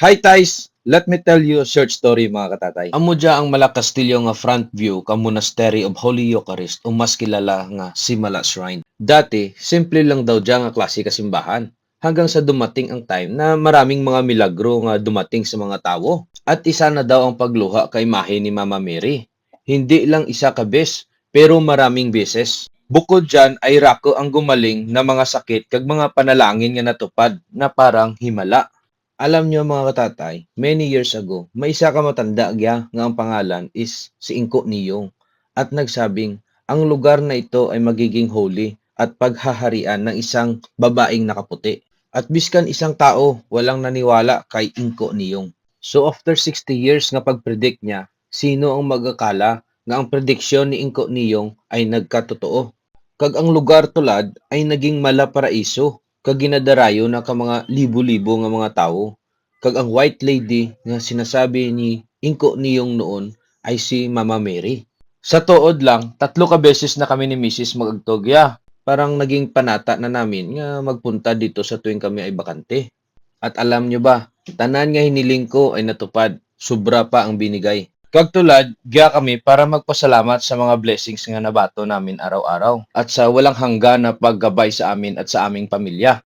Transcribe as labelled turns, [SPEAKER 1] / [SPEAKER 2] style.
[SPEAKER 1] Hi Tais! Let me tell you a short story mga katatay. Amo dya ang malakastilyo nga front view ka Monastery of Holy Eucharist o mas kilala nga Simala Shrine. Dati, simple lang daw dya nga klase kasimbahan. Hanggang sa dumating ang time na maraming mga milagro nga dumating sa mga tao. At isa na daw ang pagluha kay imahe ni Mama Mary. Hindi lang isa ka bes, pero maraming beses. Bukod dyan ay rako ang gumaling na mga sakit kag mga panalangin nga natupad na parang himala. Alam niyo mga katatay, many years ago, may isa ka matanda gya nga ang pangalan is si Inko Niyong at nagsabing ang lugar na ito ay magiging holy at paghaharian ng isang babaeng nakaputi. At biskan isang tao walang naniwala kay Inko Niyong. So after 60 years nga pagpredict niya, sino ang magakala nga ang prediksyon ni Inko Niyong ay nagkatotoo? Kag ang lugar tulad ay naging malaparaiso kag ginadarayo na ka mga libo-libo nga mga tawo. Kag ang white lady nga sinasabi ni Inko niyong noon ay si Mama Mary. Sa tuod lang, 3 ka beses na kami ni Mrs. magagtogya. Parang naging panata na namin nga magpunta dito sa tuwing kami ay bakante. At alam nyo ba, tanan nga hiniling ko ay natupad. Sobra pa ang binigay. Kagtulad, giya kami para magpasalamat sa mga blessings nga nabato namin araw-araw at sa walang hanggan na paggabay sa amin at sa aming pamilya.